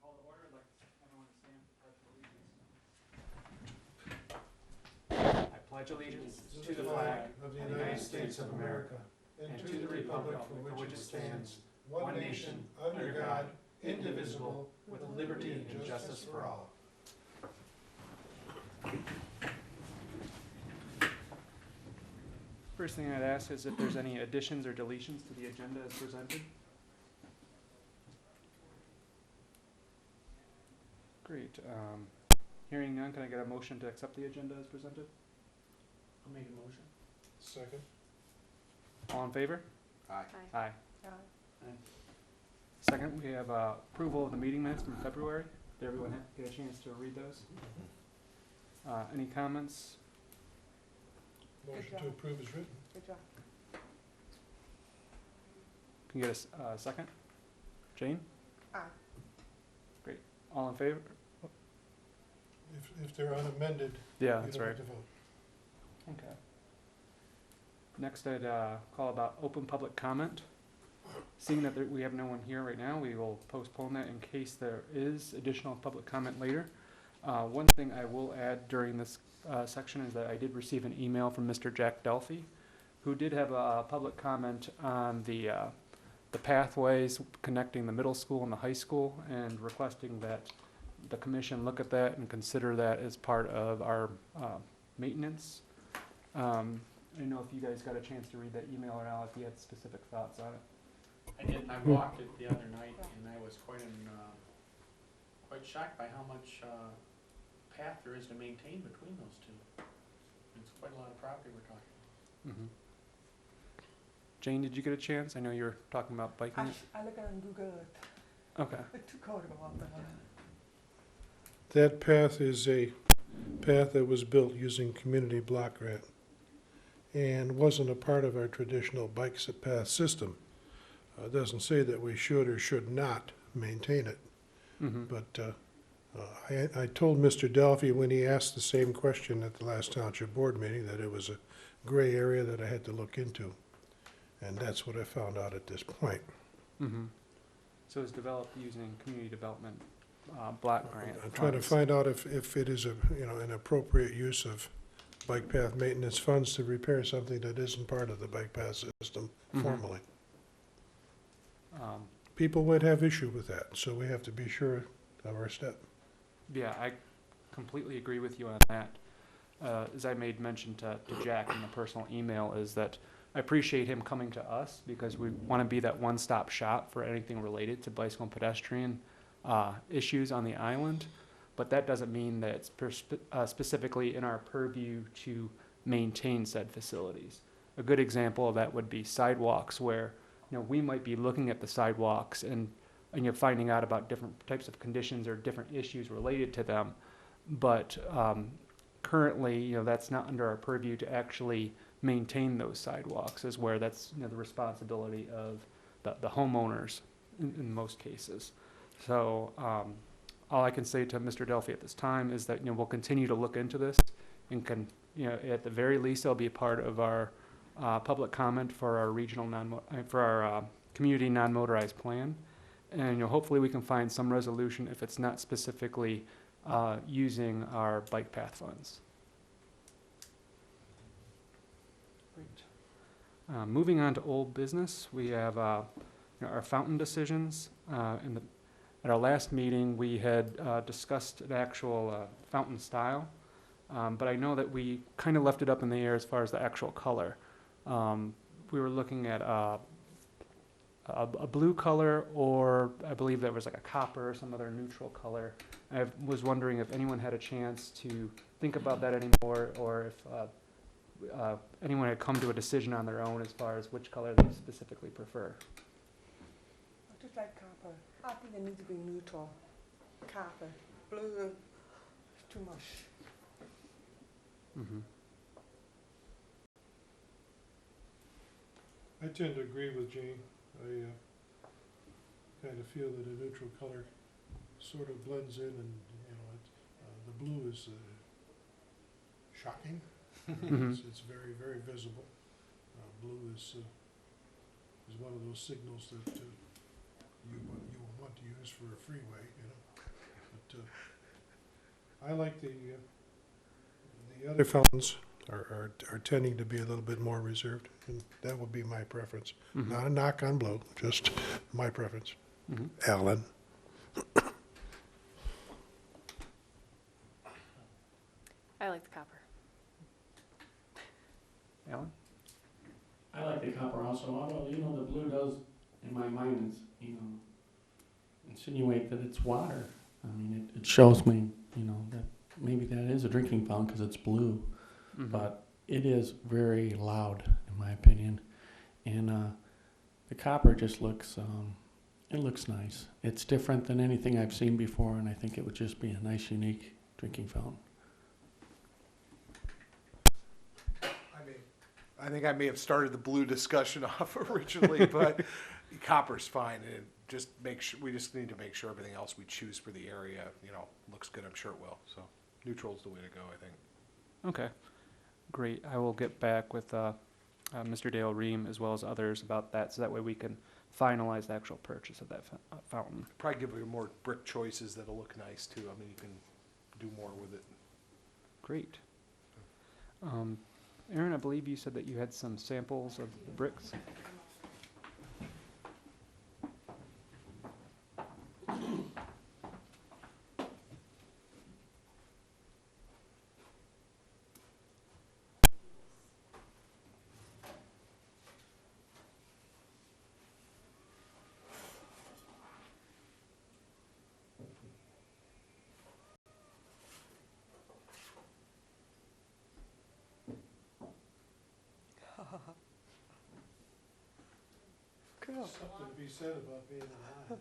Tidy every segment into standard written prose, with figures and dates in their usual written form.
Call to order. I'd like everyone to stand for pledge of allegiance. I pledge allegiance to the flag of the United States of America and to the republic for which it stands, one nation, under God, indivisible, with liberty and justice for all. First thing I'd ask is if there's any additions or deletions to the agenda as presented. Great. Hearing none, can I get a motion to accept the agenda as presented? I'll make a motion. Second. All in favor? Aye. Aye. Second, we have approval of the meeting minutes from February. Did everyone get a chance to read those? Any comments? Motion to approve is written. Good job. Can you get a second? Jane? Aye. Great. All in favor? If they're unamended, Yeah, you that's don't right. have to vote. Okay. Next, I'd call about open public comment. Seeing that we have no one here right now, we will postpone that in case there is additional public comment later. One thing I will add during this section is that I did receive an email from Mr. Jack Delphi, who did have a public comment on the pathways connecting the middle school and the high school, and requesting that the commission look at that and consider that as part of our maintenance. I don't know if you guys got a chance to read that email or not, if you had specific thoughts on it. I did. I walked it the other night, and I was quite shocked by how much path there is to maintain between those two. It's quite a lot of property we're talking. Mm-hmm. Jane, did you get a chance? I know you were talking about biking it. I look on Google Earth. Okay. It's too cold to go out there. That path is a path that was built using community block grant and wasn't a part of our traditional bike path system. It doesn't say that we should or should not maintain it, Mm-hmm. but I told Mr. Delphi when he asked the same question at the last township board meeting that it was a gray area that I had to look into, and that's what I found out at this point. Mm-hmm. So it's developed using community development block grant. I'm trying to funds. find out if it is an appropriate use of bike path maintenance funds to repair something that isn't part of the bike path system Mhm. formally. Um, People would have issue with that, so we have to be sure of our step. Yeah, I completely agree with you on that. As I made mention to Jack in the personal email, is that I appreciate him coming to us because we want to be that one-stop shop for anything related to bicycle and pedestrian issues on the island. But that doesn't mean that it's specifically in our purview to maintain said facilities. A good example of that would be sidewalks, where we might be looking at the sidewalks and you're finding out about different types of conditions or different issues related to them. But currently, that's not under our purview to actually maintain those sidewalks, is where that's the responsibility of the homeowners in most cases. So all I can say to Mr. Delphi at this time is that we'll continue to look into this, and at the very least, it'll be a part of our public comment for our regional community non-motorized plan. And hopefully we can find some resolution if it's not specifically using our bike path funds. Great. Moving on to old business, we have our fountain decisions. At our last meeting, we had discussed an actual fountain style, but I know that we kind of left it up in the air as far as the actual color. We were looking at a blue color, or I believe there was like a copper or some other neutral color. I was wondering if anyone had a chance to think about that anymore, or if anyone had come to a decision on their own as far as which color they specifically prefer. I just like copper. I think it needs to be neutral. Copper. Blue is too much. Mm-hmm. I tend to agree with Jane. I kind of feel that a neutral color sort of blends in, and the blue is shocking. Mhm. It's very, very visible. Blue is one of those signals that you will want to use for a freeway, But I like the other fountains are tending to be a little bit more reserved, and that would be my preference. Mhm. Not a knock on Blue, just my preference. Mhm. Alan? I like the copper. Alan? I like the copper also, although, the blue does, in my mind, insinuate that it's water. I mean, it shows me, that maybe that is a drinking fountain because it's blue, Mhm. but it is very loud, in my opinion. And the copper just looks, it looks nice. It's different than anything I've seen before, and I think it would just be a nice, unique drinking fountain. I think I may have started the blue discussion off originally, but copper's fine. And we just need to make sure everything else we choose for the area, looks good. I'm sure it will. So neutral's the way to go, I think. Okay, great. I will get back with Mr. Dale Ream as well as others about that, so that way we can finalize the actual purchase of that fountain. Probably give you more brick choices that'll look nice too. I mean, you can do more with it. Great. Aaron, I believe you said that you had some samples of the bricks. Cool. Something to be said about being alive.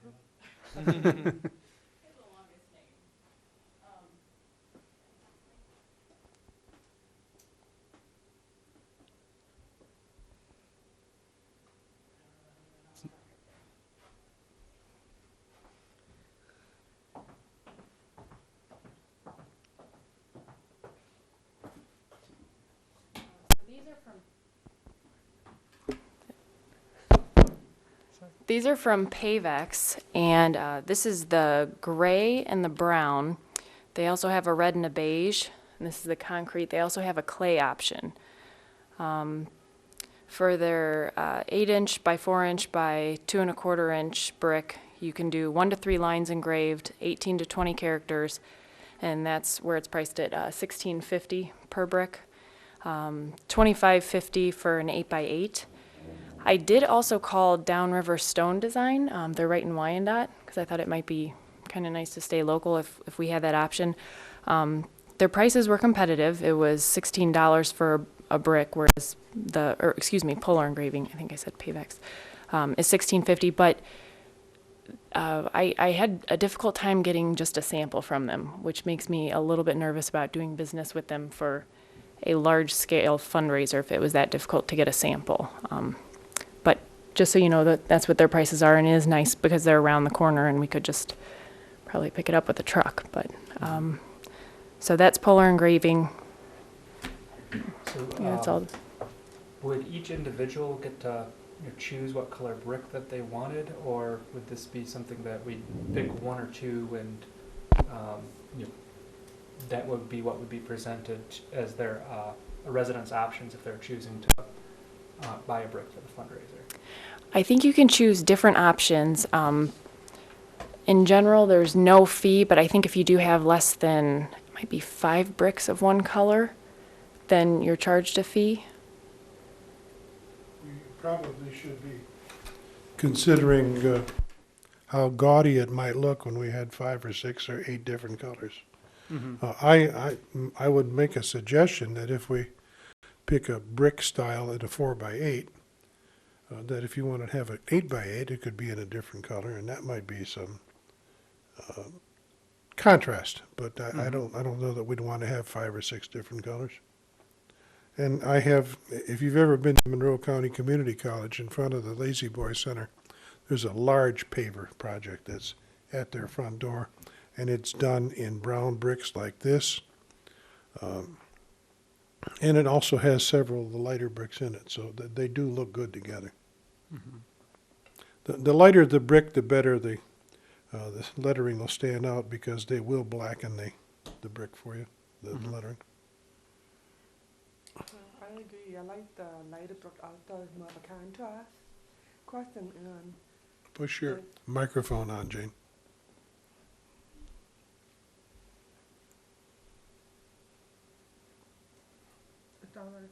These are from Pavex, and this is the gray and the brown. They also have a red and a beige, and this is the concrete. They also have a clay option. For their 8-inch by 4-inch by 2 1/4-inch brick, you can do 1 to 3 lines engraved, 18 to 20 characters, and that's where it's priced at $16.50 per brick, $25.50 for an 8 by 8. I did also call Downriver Stone Design. They're right in Wyandotte, because I thought it might be kind of nice to stay local if we had that option. Their prices were competitive. It was $16 for a brick, whereas Polar Engraving, I think I said Pavex, is $16.50. But I had a difficult time getting just a sample from them, which makes me a little bit nervous about doing business with them for a large-scale fundraiser if it was that difficult to get a sample. But just so you know, that's what their prices are, and it is nice because they're around the corner and we could just probably pick it up with a truck. But so that's Polar Engraving. So, Yeah, that's all. would each individual get to choose what color brick that they wanted, or would this be something that we pick one or two and that would be what would be presented as their residence options if they're choosing to buy a brick for the fundraiser? I think you can choose different options. In general, there's no fee, but I think if you do have less than, it might be 5 bricks of one color, then you're charged a fee. We probably should be considering how gaudy it might look when we had 5 or 6 or 8 different colors. I would make a suggestion that if we pick a brick style at a 4 by 8, that if you want to have an 8 by 8, it could be in a different color, and that might be some contrast. But I don't know that we'd want to have 5 or 6 different colors. And I have, if you've ever been to Monroe County Community College, in front of the Lazy Boy Center, there's a large paver project that's at their front door, and it's done in brown bricks like this. And it also has several of the lighter bricks in it, so that they do look good together. The lighter the brick, the better the The lettering will stand out because they will blacken the brick for you, the Mhm. lettering. I agree. I like the lighter brick outdoors, more of a contrast. Question, Push your microphone on, Jane. it's all right.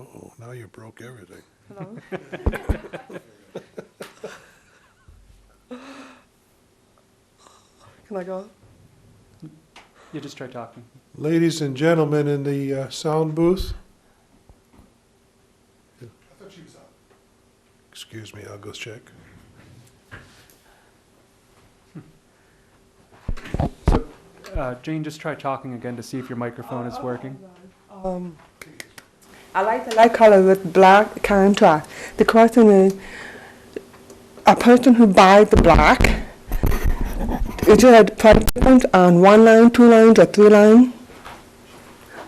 Uh-oh, now you broke everything. Hello? Can I go? You just try talking. Ladies and gentlemen in the sound booth, I thought she was on. excuse me, I'll go check. Jane, just try talking again to see if your microphone is working. I like the light color with black contrast. The question is, a person who buys the black, is there a price difference on 1 line, 2 lines, or 3 lines?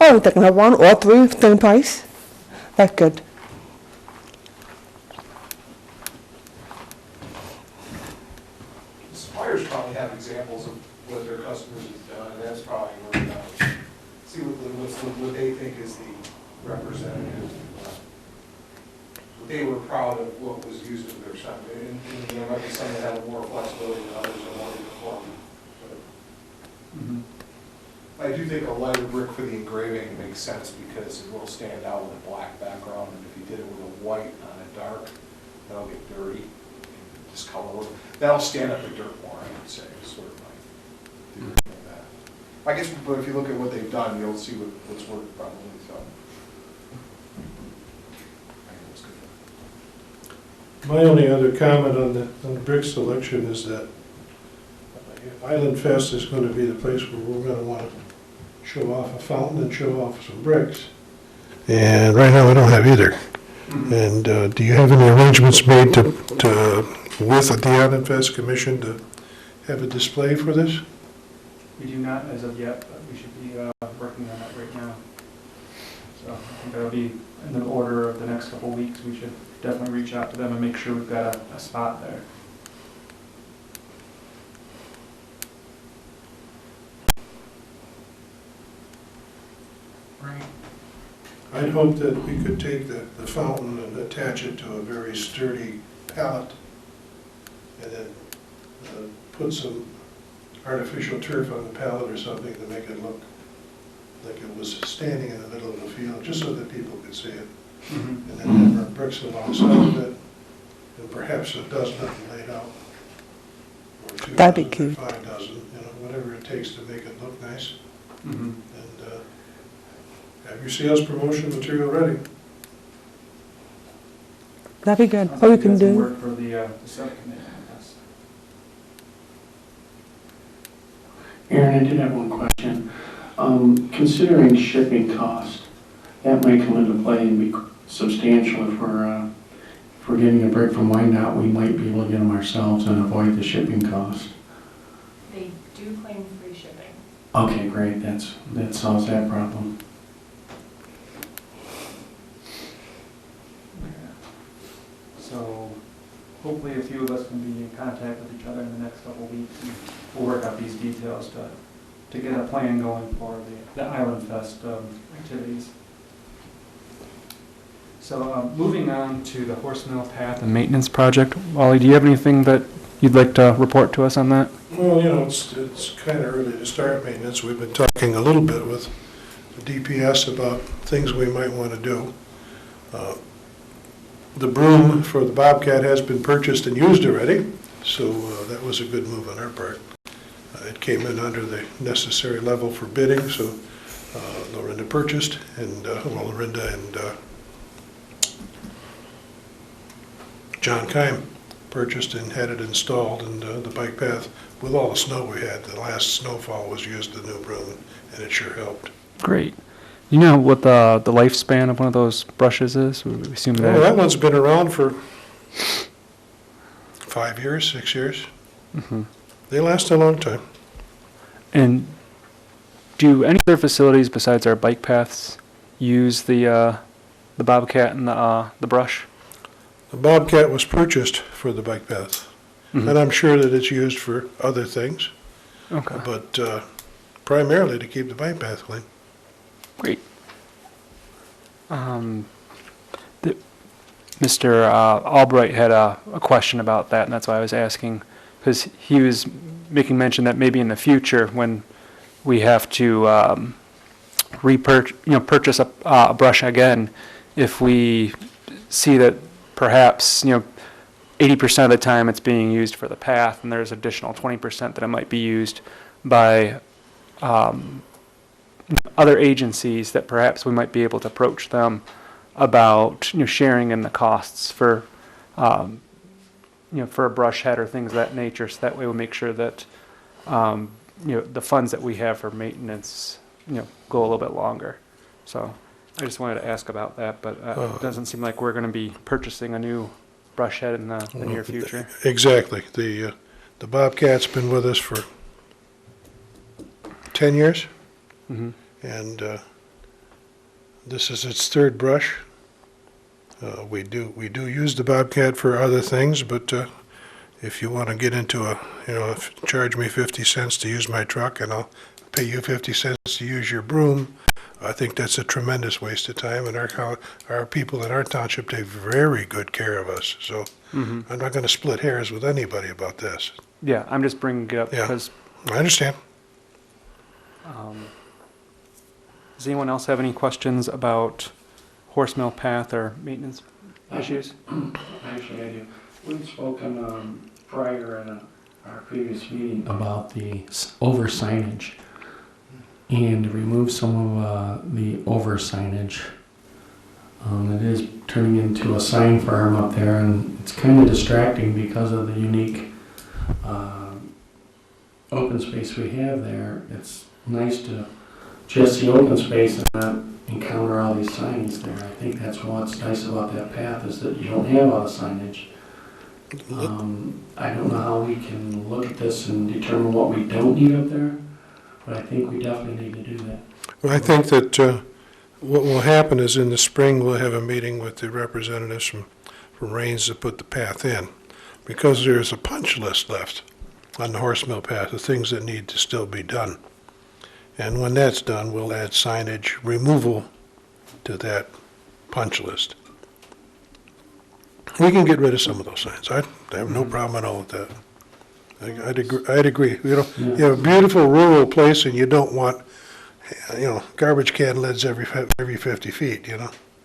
Oh, they can have 1 or 3, same price. That's good. Suppliers probably have examples of what their customers have done, and that's probably where we see what they think is the representative. They were proud of what was used in their sign, and there might be some that have more flexibility than others or more uniform. Mhm. I do think a lighter brick for the engraving makes sense because it will stand out with a black background, and if you did it with a white on a dark, that'll get dirty and discolor. That'll stand up the dirt more, I would say, is sort of my theory on that. I guess, but if you look at what they've done, you'll see what's worked probably, so. I think it's good. My only other comment on the brick selection is that Island Fest is going to be the place where we're going to want to show off a fountain and show off some bricks. And right now, we don't have either. And do you have any arrangements made with the Island Fest Commission to have a display for this? We do not as of yet, but we should be working on that right now. So I think that'll be in the order of the next couple of weeks. We should definitely reach out to them and make sure we've got a spot there. Right. I'd hope that we could take the fountain and attach it to a very sturdy pallet and then put some artificial turf on the pallet or something to make it look like it was standing in the middle of the field, just so that people could see it. And then have our bricks alongside of it, and perhaps a dozen of them laid out. Or 2 That'd be dozen or cute. 5 dozen, whatever it takes to make it look nice. Mhm. And have your sales promotion material ready. That'd be good. Sounds Or like we can got some do, work for the subcommittee, I guess. Aaron, I did have one question. Considering shipping cost, that might come into play and be substantial if we're getting a brick from Wyandotte, we might be able to get them ourselves and avoid the shipping cost. They do claim free shipping. Okay, great, that solves that problem. So hopefully a few of us can be in contact with each other in the next couple of weeks, and we'll work out these details to get a plan going for the Island Fest activities. So moving on to the Horse Mill Path and Maintenance Project. Wally, do you have anything that you'd like to report to us on that? Well, it's kind of early to start maintenance. We've been talking a little bit with the DPS about things we might want to do. The broom for the Bobcat has been purchased and used already, so that was a good move on our part. It came in under the necessary level for bidding, so Lorinda purchased, and Lorinda and John Kime purchased and had it installed, and the bike path, with all the snow we had, the last snowfall was used the new broom, and it sure helped. Great. You know what the lifespan of one of those brushes is? We assume Well, that. that one's been around for 5 years, 6 years. Mhm. They last a long time. And do any other facilities besides our bike paths use the Bobcat and the brush? The Bobcat was purchased for the bike path, Mhm. And I'm sure that it's used for other things, Okay, but primarily to keep the bike path clean. great. The- Mr. Albright had a question about that, and that's why I was asking, because he was making mention that maybe in the future, when we have to purchase a brush again, if we see that perhaps 80% of the time it's being used for the path, and there's additional 20% that it might be used by other agencies, that perhaps we might be able to approach them about sharing in the costs for for a brush head or things of that nature, so that way we'll make sure that the funds that we have for maintenance go a little bit longer. So I just wanted to ask about that, but it doesn't seem like we're going to be purchasing a new brush head in the near future. Exactly. The Bobcat's been with us for 10 years, Mm-hmm. and this is its third brush. We do use the Bobcat for other things, but if you want to get into charge me 50 cents to use my truck and I'll pay you 50 cents to use your broom, I think that's a tremendous waste of time, and our people in our township take very good care of us. So Mm-hmm. I'm not going to split hairs with anybody about this. Yeah, I'm just bringing it up Yeah. because I understand. does anyone else have any questions about Horse Mill Path or maintenance issues? Actually, I do. We've spoken prior in our previous meeting about the over signage, and to remove some of the over signage. It is turning into a sign farm up there, and it's kind of distracting because of the unique open space we have there. It's nice to just see open space and not encounter all these signs there. I think that's what's nice about that path, is that you don't have all the signage. I don't know how we can look at this and determine what we don't need up there, but I think we definitely need to do that. Well, I think that what will happen is in the spring, we'll have a meeting with the representatives from Rains to put the path in, because there's a punch list left on the Horse Mill Path of things that need to still be done. And when that's done, we'll add signage removal to that punch list. We can get rid of some of those signs. I have no problem at all with that. I'd agree. You have a beautiful rural place, and you don't want, garbage can lids every 50 feet,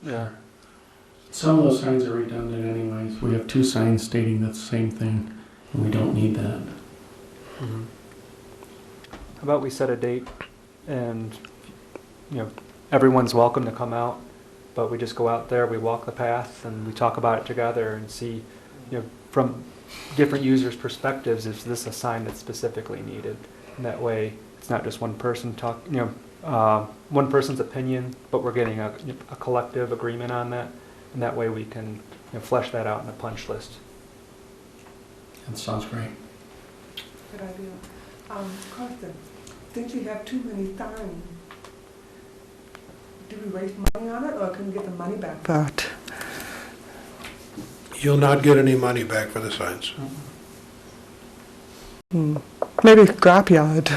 Yeah. Some of those signs are redundant anyways. We have two signs stating the same thing, and we don't need that. Mm-hmm. How about we set a date, and everyone's welcome to come out, but we just go out there, we walk the path, and we talk about it together and see, from different users' perspectives, is this a sign that's specifically needed? And that way, it's not just one person one person's opinion, but we're getting a collective agreement on that, and that way we can flesh that out in a punch list. That sounds great. Good idea. Question, since you have too many signs, do we waste money on it, or can we get the money back for it? You'll not get any money back for the signs. Maybe scrapyard.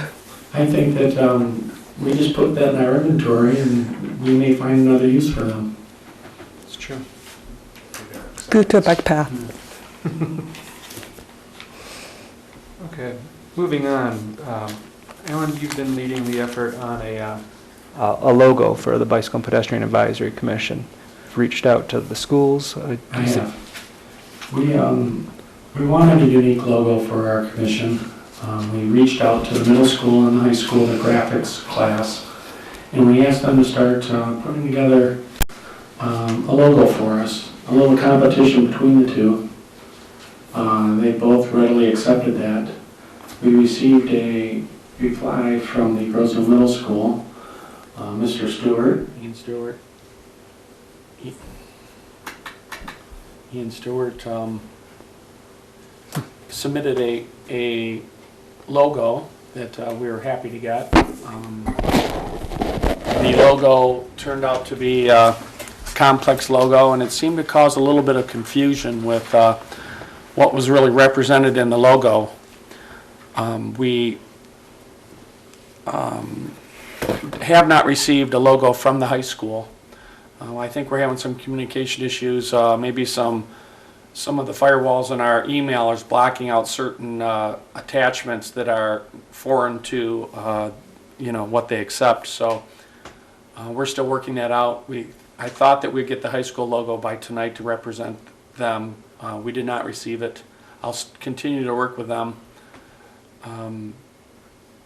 I think that we just put that in our inventory, and we may find another use for them. It's true. Future bike path. Okay, moving on. Alan, you've been leading the effort on a logo for the Bicycle and Pedestrian Advisory Commission. Reached out to the schools. I have. We wanted a unique logo for our commission. We reached out to the middle school and the high school, the graphics class, and we asked them to start putting together a logo for us, a little competition between the two. They both readily accepted that. We received a reply from the Grossville Middle School, Mr. Stewart. Ian Stewart submitted a logo that we were happy to get. The logo turned out to be a complex logo, and it seemed to cause a little bit of confusion with what was really represented in the logo. We have not received a logo from the high school. I think we're having some communication issues, maybe some of the firewalls in our email is blocking out certain attachments that are foreign to what they accept. So we're still working that out. I thought that we'd get the high school logo by tonight to represent them. We did not receive it. I'll continue to work with them.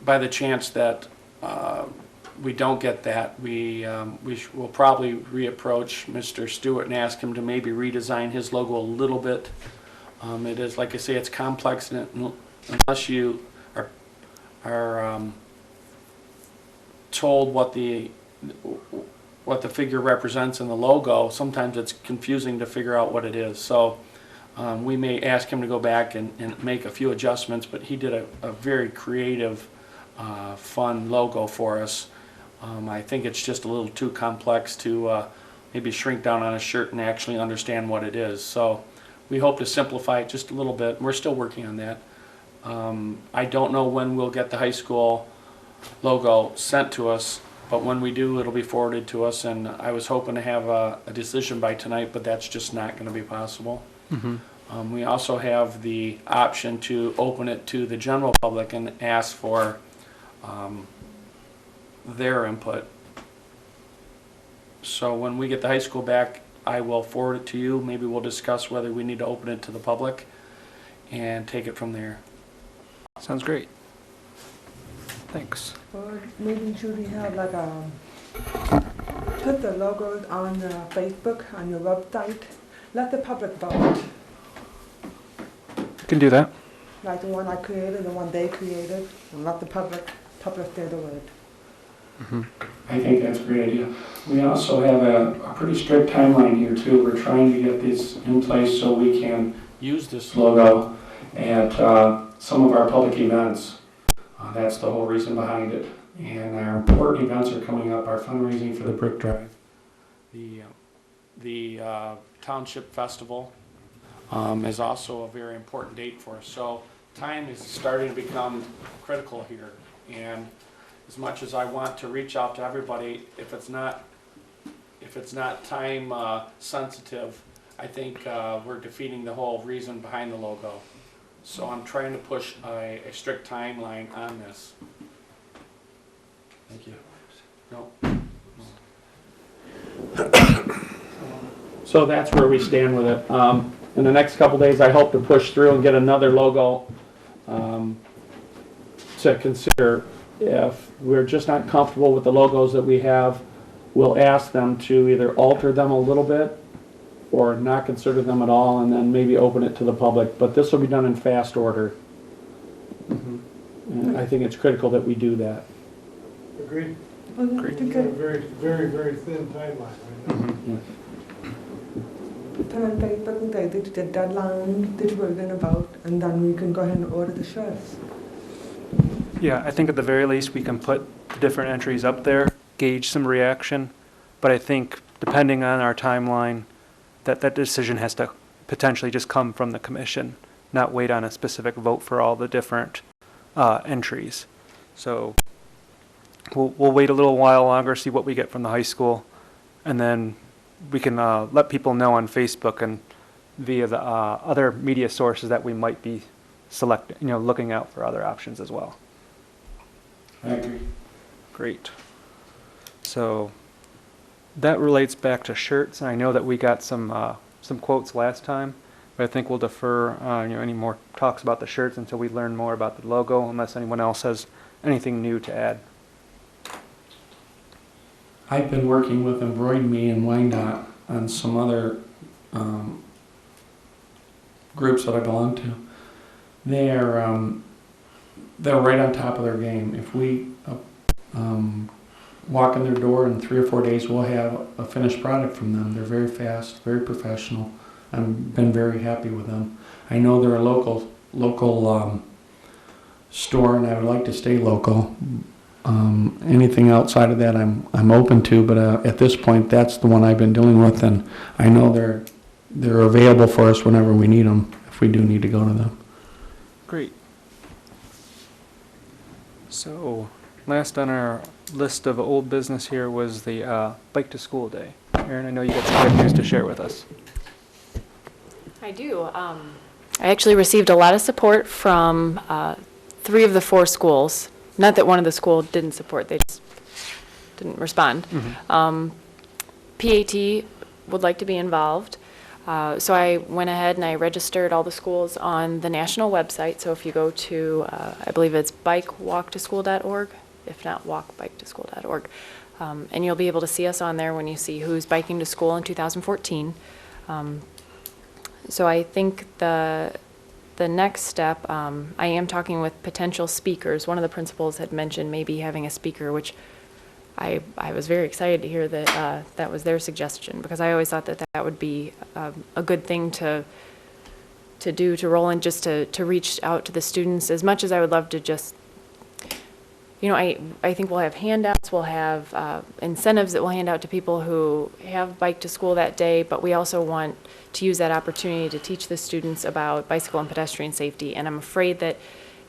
By the chance that we don't get that, we will probably reapproach Mr. Stewart and ask him to maybe redesign his logo a little bit. It is, like I say, it's complex, and unless you are told what the figure represents in the logo, sometimes it's confusing to figure out what it is. So we may ask him to go back and make a few adjustments, but he did a very creative, fun logo for us. I think it's just a little too complex to maybe shrink down on a shirt and actually understand what it is. So we hope to simplify it just a little bit. We're still working on that. I don't know when we'll get the high school logo sent to us, but when we do, it'll be forwarded to us, and I was hoping to have a decision by tonight, but that's just not going to be possible. We also have the option to open it to the general public and ask for their input. So when we get the high school back, I will forward it to you. Maybe we'll discuss whether we need to open it to the public and take it from there. Sounds great. Thanks. Or maybe should we have like put the logos on Facebook, on your website, let the public vote, Can do that. like the one I created, the one they created, and let the public say the word. I think that's a great idea. We also have a pretty strict timeline here too. We're trying to get this in place so we can use this logo at some of our public events. That's the whole reason behind it. And our important events are coming up. Our fundraising for the Brick Drive, the Township Festival is also a very important date for us. So time is starting to become critical here. And as much as I want to reach out to everybody, if it's not time sensitive, I think we're defeating the whole reason behind the logo. So I'm trying to push a strict timeline on this. Thank you. No. So that's where we stand with it. In the next couple days, I hope to push through and get another logo to consider. If we're just not comfortable with the logos that we have, we'll ask them to either alter them a little bit or not consider them at all, and then maybe open it to the public. But this will be done in fast order. And I think it's critical that we do that. Agreed. Great. We've got a very, very, very thin timeline right now. Put on Facebook and say this is the deadline that we're going to vote, and then we can go ahead and order the shirts. Yeah, I think at the very least, we can put the different entries up there, gauge some reaction, but I think depending on our timeline, that decision has to potentially just come from the commission, not wait on a specific vote for all the different entries. So we'll wait a little while longer, see what we get from the high school, and then we can let people know on Facebook and via the other media sources that we might be looking out for other options as well. I agree. Great. So that relates back to shirts, and I know that we got some quotes last time, but I think we'll defer any more talks about the shirts until we learn more about the logo, unless anyone else has anything new to add. I've been working with Embroid Me and Wyandotte on some other groups that I belong to. They're right on top of their game. If we walk in their door in 3 or 4 days, we'll have a finished product from them. They're very fast, very professional. I've been very happy with them. I know they're a local store, and I would like to stay local. Anything outside of that, I'm open to, but at this point, that's the one I've been dealing with, and I know they're available for us whenever we need them. if we do need to go to them. Great. So, last on our list of old business here was the Bike to School Day. Erin, I know you got some good news to share with us. I do. I actually received a lot of support from 3 of the 4 schools. Not that one of the schools didn't support, they just didn't respond. PAT would like to be involved. So I went ahead and I registered all the schools on the national website. So if you go to, I believe it's bikewalktoschool.org, if not walkbiketoschool.org, and you'll be able to see us on there when you see who's biking to school in 2014. So I think the next step, I am talking with potential speakers. One of the principals had mentioned maybe having a speaker, which I was very excited to hear that that was their suggestion, because I always thought that that would be a good thing to do, to roll in, just to reach out to the students. As much as I would love to just, I think we'll have handouts, we'll have incentives that we'll hand out to people who have bike to school that day, but we also want to use that opportunity to teach the students about bicycle and pedestrian safety. And I'm afraid that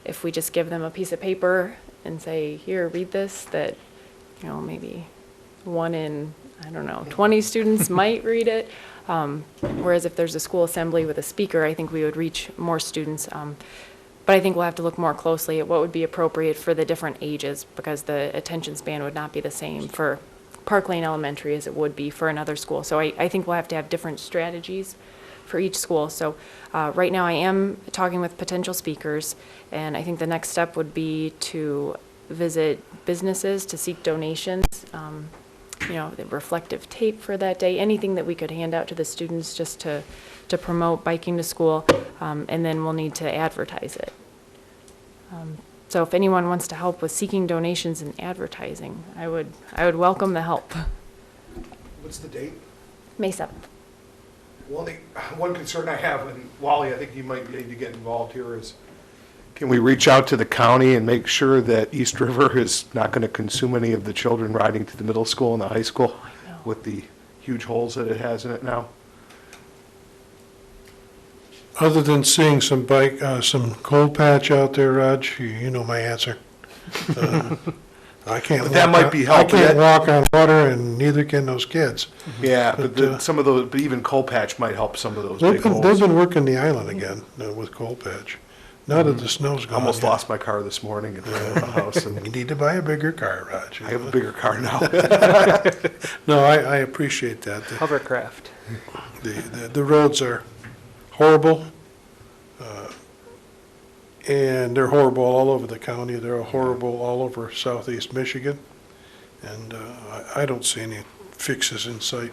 if we just give them a piece of paper and say, here, read this, that maybe 1 in, 20 students might read it. Whereas if there's a school assembly with a speaker, I think we would reach more students. But I think we'll have to look more closely at what would be appropriate for the different ages, because the attention span would not be the same for Park Lane Elementary as it would be for another school. So I think we'll have to have different strategies for each school. So right now I am talking with potential speakers, and I think the next step would be to visit businesses to seek donations, the reflective tape for that day, anything that we could hand out to the students just to promote biking to school, and then we'll need to advertise it. So if anyone wants to help with seeking donations and advertising, I would welcome the help. What's the date? May 7th. Well, one concern I have, and Wally, I think you might need to get involved here, is can we reach out to the county and make sure that East River is not going to consume any of the children riding to the middle school and the high school with the huge holes that it has in it now? Other than seeing some cold patch out there, Raj, you know my answer. I can't. But that might be helpful. I can't walk on water, and neither can those kids. Yeah, but some of those, but even cold patch might help some of those big They've holes. been working the island again with cold patch. Now that the snow's I gone. almost yet. lost my car this morning at the house. And You need to buy a bigger car, Raj. I have a bigger car now. No, I appreciate that. Hovercraft. The roads are horrible, and they're horrible all over the county. They're horrible all over southeast Michigan, and I don't see any fixes in sight.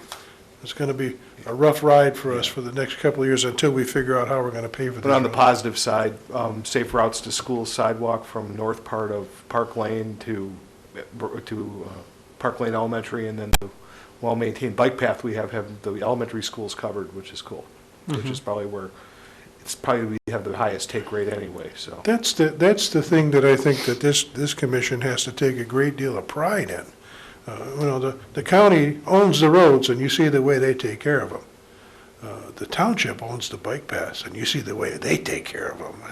It's going to be a rough ride for us for the next couple of years until we figure out how we're going to pay for this. But on the positive side, safe routes to school sidewalk from north part of Park Lane to Park Lane Elementary, and then the well-maintained bike path we have the elementary schools covered, which is cool. Which is probably where we have the highest take rate anyway. So That's the thing that I think that this commission has to take a great deal of pride in. The county owns the roads, and you see the way they take care of them. The township owns the bike paths, and you see the way they take care of them.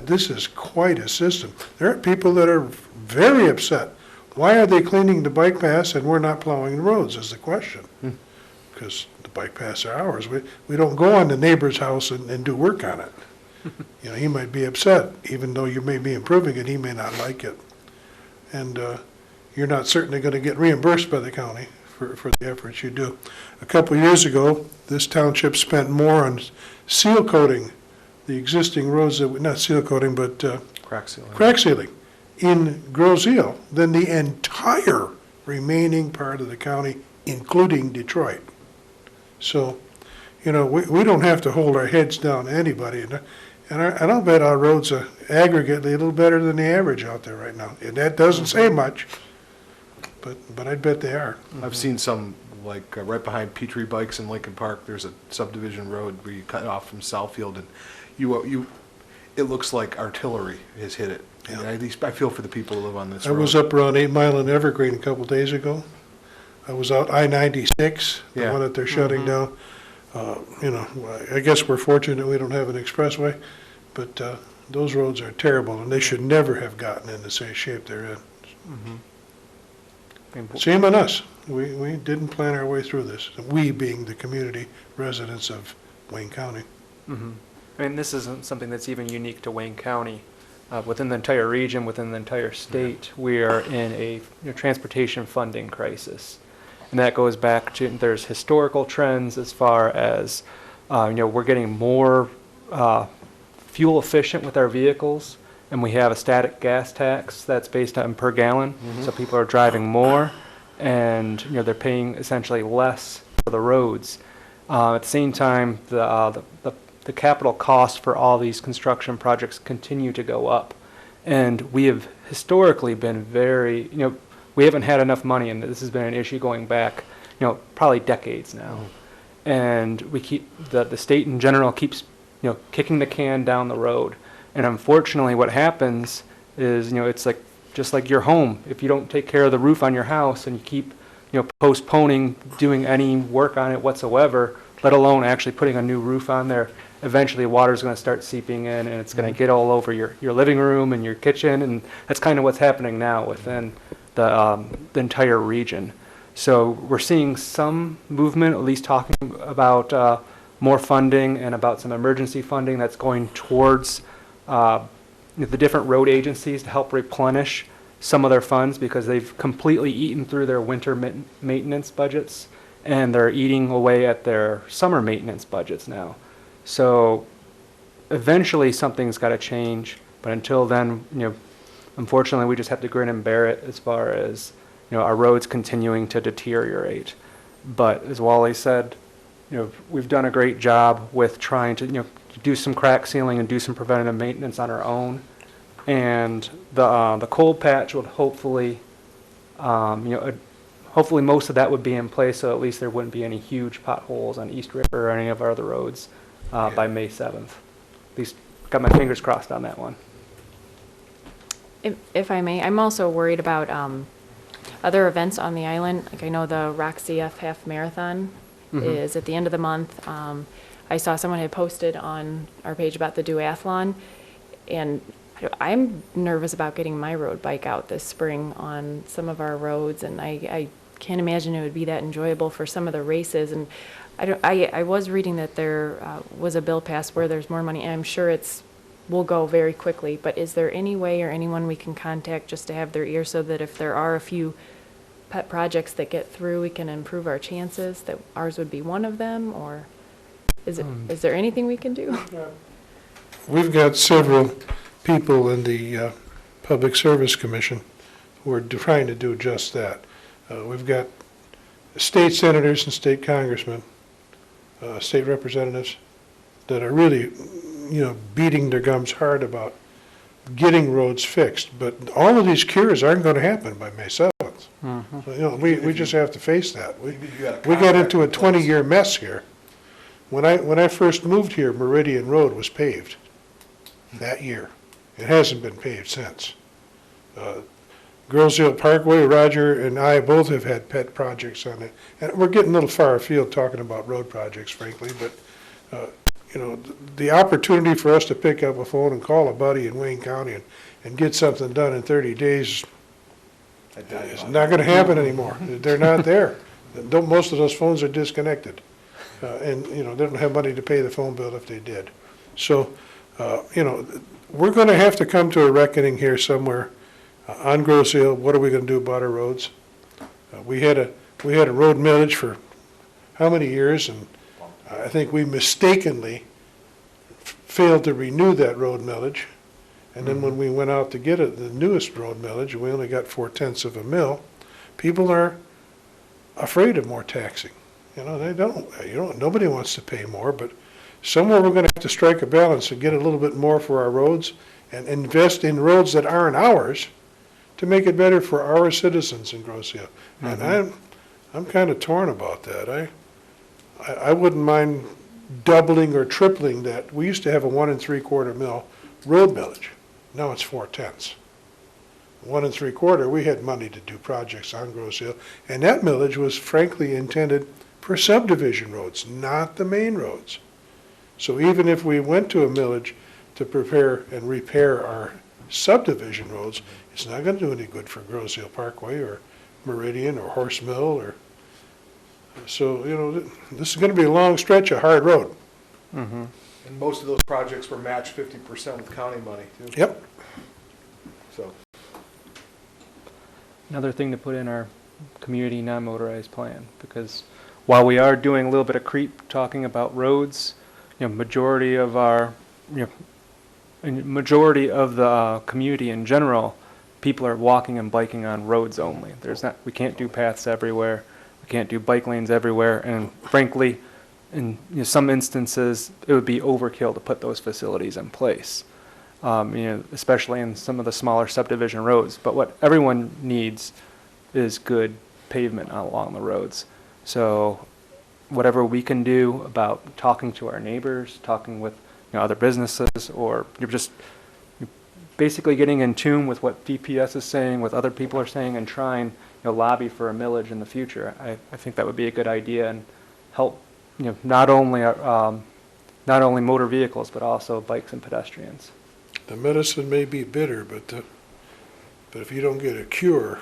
This is quite a system. There are people that are very upset. Why are they cleaning the bike paths and we're not plowing the roads is the question. Because the bike paths are ours. We don't go on the neighbor's house and do work on it. He might be upset, even though you may be improving it, he may not like it. And you're not certainly going to get reimbursed by the county for the efforts you do. A couple of years ago, this township spent more on seal coating the existing roads, not seal coating, but crack sealing in Grosse Ile than the entire remaining part of the county, including Detroit. So, we don't have to hold our heads down to anybody. And I'll bet our roads are aggregately a little better than the average out there right now. And that doesn't say much, but I'd bet they are. I've seen some, like right behind Petrie Bikes in Lincoln Park, there's a subdivision road where you cut off from Southfield, and it looks like artillery has hit it. And Yeah. at least I feel for the people who live on this I road. was up around 8 Mile and Evergreen a couple days ago. I was out I-96, the Yeah. one that they're shutting down. You know, I guess we're fortunate we don't have an expressway, but those roads are terrible, and they should never have gotten in the same shape they're in. Shame on us. We didn't plan our way through this, we being the community residents of Wayne County. I mean, this isn't something that's even unique to Wayne County. Within the entire region, within the entire state, we are in a transportation funding crisis. And that goes back to, there's historical trends as far as, we're getting more fuel efficient with our vehicles, and we have a static gas tax that's based on per gallon. So people are driving more, and they're paying essentially less for the roads. At the same time, the capital costs for all these construction projects continue to go up, and we have historically been very, we haven't had enough money, and this has been an issue going back, probably decades now. And we keep, the state in general keeps, kicking the can down the road. And unfortunately, what happens is, it's like, just like your home. If you don't take care of the roof on your house and you keep, postponing doing any work on it whatsoever, let alone actually putting a new roof on there, eventually water's going to start seeping in, and it's going to get all over your living room and your kitchen, and that's kind of what's happening now within the entire region. So we're seeing some movement, at least talking about more funding and about some emergency funding that's going towards the different road agencies to help replenish some of their funds, because they've completely eaten through their winter maintenance budgets, and they're eating away at their summer maintenance budgets now. So eventually something's got to change, but until then, unfortunately, we just have to grin and bear it as far as, our roads continuing to deteriorate. But as Wally said, we've done a great job with trying to, do some crack sealing and do some preventative maintenance on our own. And the cold patch would hopefully, hopefully most of that would be in place, so at least there wouldn't be any huge potholes on East River or any of our other roads by May 7th. At least got my fingers crossed on that one. If I may, I'm also worried about other events on the island. Like I know the Rock CF Half Marathon is at the end of the month. I saw someone had posted on our page about the duathlon, and I'm nervous about getting my road bike out this spring on some of our roads, and I can't imagine it would be that enjoyable for some of the races. And I was reading that there was a bill passed where there's more money, and I'm sure will go very quickly, but is there any way or anyone we can contact just to have their ear, so that if there are a few pet projects that get through, we can improve our chances, that ours would be one of them? Or is there anything we can do? We've got several people in the Public Service Commission who are trying to do just that. We've got state senators and state congressmen, state representatives that are really, beating their gums hard about getting roads fixed. But all of these cures aren't going to happen by May 7th. So, we just have to face that. We got into a 20-year mess here. When I first moved here, Meridian Road was paved that year. It hasn't been paved since. Girls Hill Parkway, Roger and I both have had pet projects on it. And we're getting a little far afield talking about road projects, frankly, but the opportunity for us to pick up a phone and call a buddy in Wayne County and get something done in 30 days is not going to happen anymore. They're not there. Most of those phones are disconnected. And, they don't have money to pay the phone bill if they did. So, we're going to have to come to a reckoning here somewhere on Grosse Hill. What are we going to do about our roads? We had a road millage for how many years? And I think we mistakenly failed to renew that road millage. And then when we went out to get the newest road millage, we only got 4/10 of a mil. People are afraid of more taxing. They don't. Nobody wants to pay more, but somewhere we're going to have to strike a balance and get a little bit more for our roads and invest in roads that aren't ours to make it better for our citizens in Grosse Hill. And I'm kind of torn about that. I wouldn't mind doubling or tripling that. We used to have a 1 3/4 mil road millage. Now it's 4/10. 1 3/4, we had money to do projects on Grosse Hill, and that millage was frankly intended for subdivision roads, not the main roads. So even if we went to a millage to prepare and repair our subdivision roads, it's not gonna do any good for Grosse Ile Parkway or Meridian or Horse Mill or, so, you know, this is gonna be a long stretch of hard road. Mm-hmm. And most of those projects were matched 50% with county money too. Yep. So, Another thing to put in our community non-motorized plan, because while we are doing a little bit of creep talking about roads, you know, majority of our, you know, and majority of the community in general, people are walking and biking on roads only. We can't do paths everywhere, we can't do bike lanes everywhere, and frankly, in some instances, it would be overkill to put those facilities in place. Especially in some of the smaller subdivision roads. But what everyone needs is good pavement along the roads. So whatever we can do about talking to our neighbors, talking with other businesses, or you're just basically getting in tune with what DPS is saying, what other people are saying, and trying lobby for a millage in the future. I think that would be a good idea and help not only motor vehicles but also bikes and pedestrians. The medicine may be bitter, but if you don't get a cure,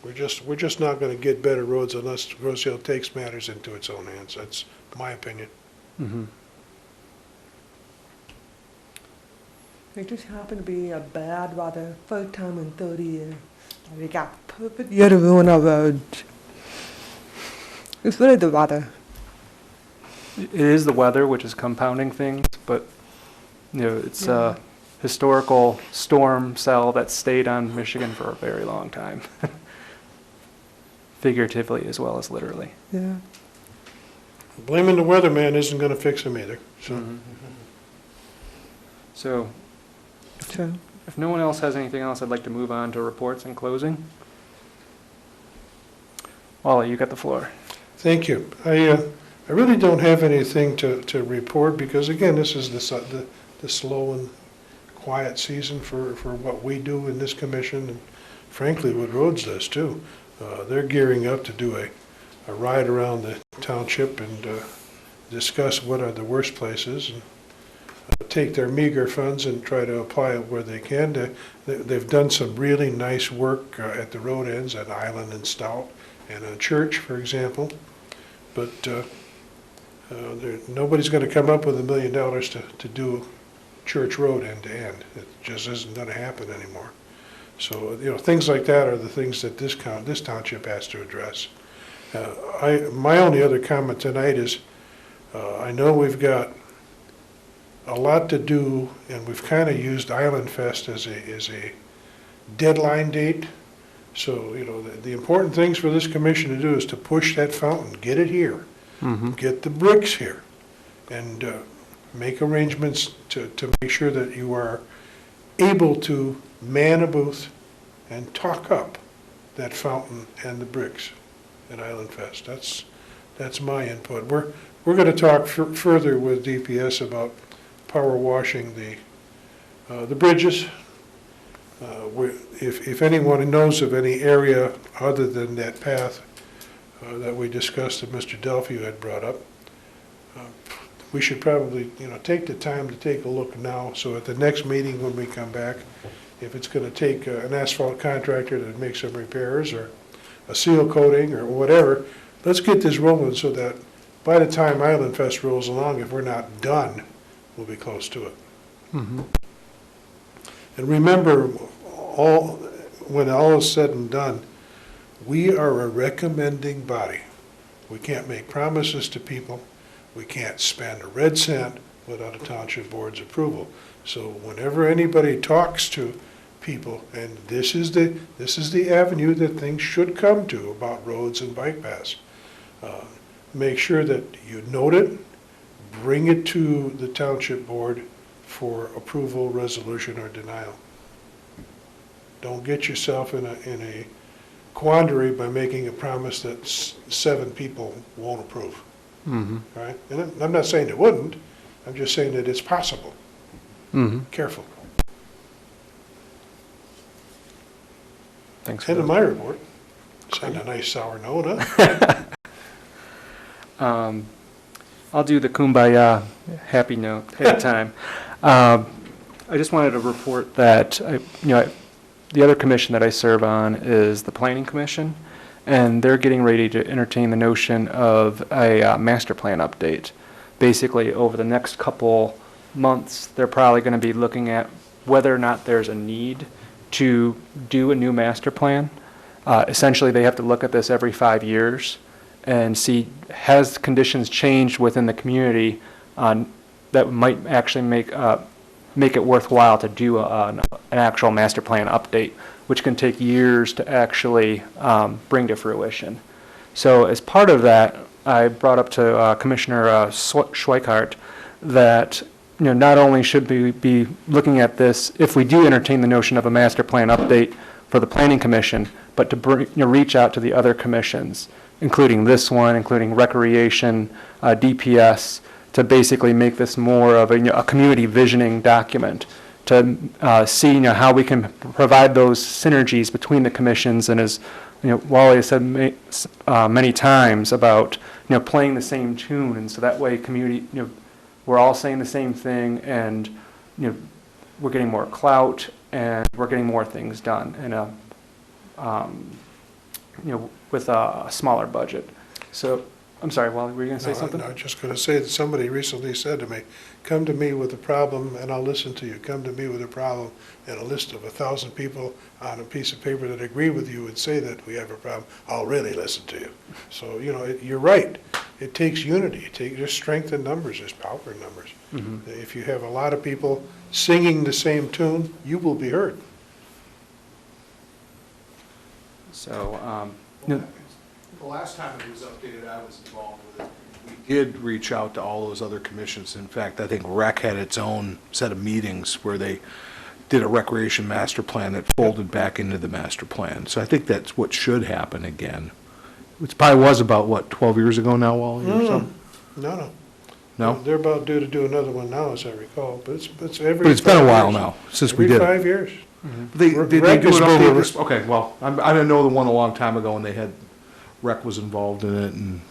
we're just not going to get better roads unless Grosse Ile takes matters into its own hands. That's my opinion. Mm-hmm. It just happened to be a bad weather, first time in 30 years. We got perfect year to ruin our roads. It's really the weather. It is the weather which is compounding things, but it's a historical storm cell that stayed on Michigan for a very long time, figuratively as well as literally. Yeah. Blaming the weatherman isn't going to fix them either. So, So, True. if no one else has anything else, I'd like to move on to reports and closing. Wally, you got the floor. thank you. I really don't have anything to report because, again, this is the slow and quiet season for what we do in this commission, and frankly, what Roads does too. They're gearing up to do a ride around the township and discuss what are the worst places and take their meager funds and try to apply it where they can. They've done some really nice work at the road ends at Island and Stout and on Church, for example. But nobody's going to come up with $1 million to do Church Road end to end. It just isn't going to happen anymore. So things like that are the things that this township has to address. My only other comment tonight is I know we've got a lot to do, and we've kind of used Island Fest as a deadline date. So the important things for this commission to do is to push that fountain, get it here, get the bricks here, and make arrangements to make sure that you are able to man a booth and talk up that fountain and the bricks at Island Fest. That's my input. We're going to talk further with DPS about power washing the bridges. If anyone knows of any area other than that path that we discussed that Mr. Delphi had brought up, we should probably, take the time to take a look now. So at the next meeting when we come back, if it's going to take an asphalt contractor to make some repairs or a seal coating or whatever, let's get this rolling so that by the time Island Fest rolls along, if we're not done, we'll be close to it. Mm-hmm. And remember, when all is said and done, we are a recommending body. We can't make promises to people. We can't spend a red cent without a township board's approval. So whenever anybody talks to people, and this is the avenue that things should come to about roads and bike paths, make sure that you note it, bring it to the township board for approval, resolution, or denial. Don't get yourself in a quandary by making a promise that 7 people won't approve. Mm-hmm. All right? And I'm not saying it wouldn't. I'm just saying that it's possible. Mm-hmm. Careful. Thanks for End of those. my report. Send a nice sour note, huh? I'll do the kumbaya happy note, happy time. I just wanted to report that, the other commission that I serve on is the Planning Commission, and they're getting ready to entertain the notion of a master plan update. Basically, over the next couple months, they're probably going to be looking at whether or not there's a need to do a new master plan. Essentially, they have to look at this every 5 years and see, has conditions changed within the community that might actually make it worthwhile to do an actual master plan update, which can take years to actually bring to fruition. So as part of that, I brought up to Commissioner Schweikart that not only should we be looking at this if we do entertain the notion of a master plan update for the Planning Commission, but to reach out to the other commissions, including this one, including Recreation, DPS, to basically make this more of a community visioning document, to see how we can provide those synergies between the commissions, and as Wally has said many times about playing the same tune, and so that way community, we're all saying the same thing, and we're getting more clout, and we're getting more things done in a with a smaller budget. So, I'm sorry, Wally, were you going to say something? No, I was just going to say that somebody recently said to me, come to me with a problem and I'll listen to you. Come to me with a problem, and a list of 1,000 people on a piece of paper that agree with you and say that we have a problem, I'll really listen to you. So, you're right. It takes unity. There's strength in numbers. There's power in numbers. Mm-hmm. If you have a lot of people singing the same tune, you will be heard. So, The last time it was updated, I was involved with it. We did reach out to all those other commissions. In fact, I think Rec had its own set of meetings where they did a recreation master plan that folded back into the master plan. So I think that's what should happen again. It probably was about, 12 years ago now, Wally, or something? No. No? They're about due to do another one now, as I recall, but it's every. But it's been a 5 while years. now, since we did Every it. 5 years. They Rec do is an over- update. Okay, well, I didn't know the one a long time ago, and they had, Rec was involved in it, and,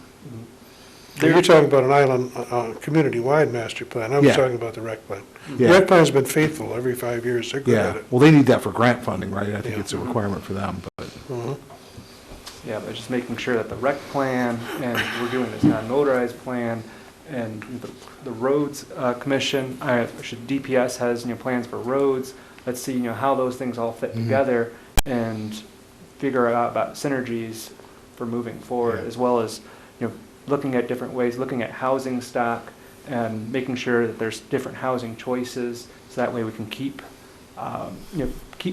You're talking about an island, community-wide master plan. I was Yeah. talking about the rec plan. yeah. Rec plan's been faithful every 5 years. They're good Yeah, at it. well, they need that for grant funding, right? I think Yeah. it's a requirement for them, but. Mhm. yeah, but just making sure that the rec plan, and we're doing this non-motorized plan, and the roads commission, DPS has, plans for roads. Let's see, how those things all fit Mhm. together, and figure out about synergies for moving forward, Yeah. as well as, looking at different ways, looking at housing stock, and making sure that there's different housing choices, so that way we can keep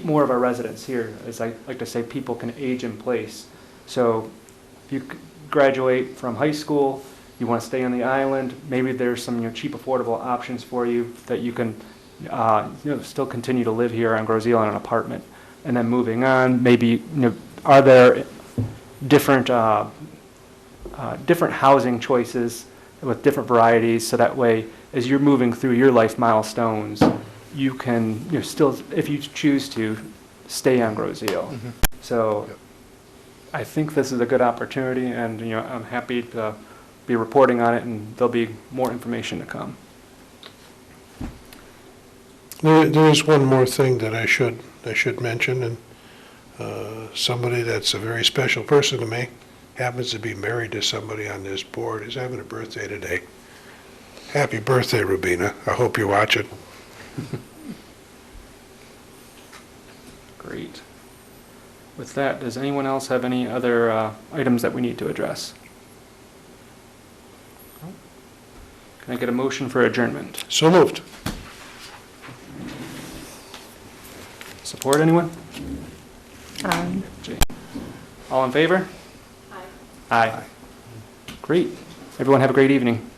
more of our residents here. As I like to say, people can age in place. So if you graduate from high school, you want to stay on the island, maybe there's some cheap, affordable options for you that you can still continue to live here on Groseal in an apartment. And then moving on, maybe are there different different housing choices with different varieties, so that way as you're moving through your life milestones, you can still, if you choose to, stay on Groseal. Mhm. So Yep. I think this is a good opportunity, and I'm happy to be reporting on it, and there'll be more information to come. There is one more thing that I should mention, and somebody that's a very special person to me, happens to be married to somebody on this board, is having a birthday today. Happy birthday, Rubina. I hope you watch it. Great. With that, does anyone else have any other items that we need to address? Can I get a motion for adjournment? So moved. Support, anyone? All in favor? Aye. Aye. Great. Everyone have a great evening.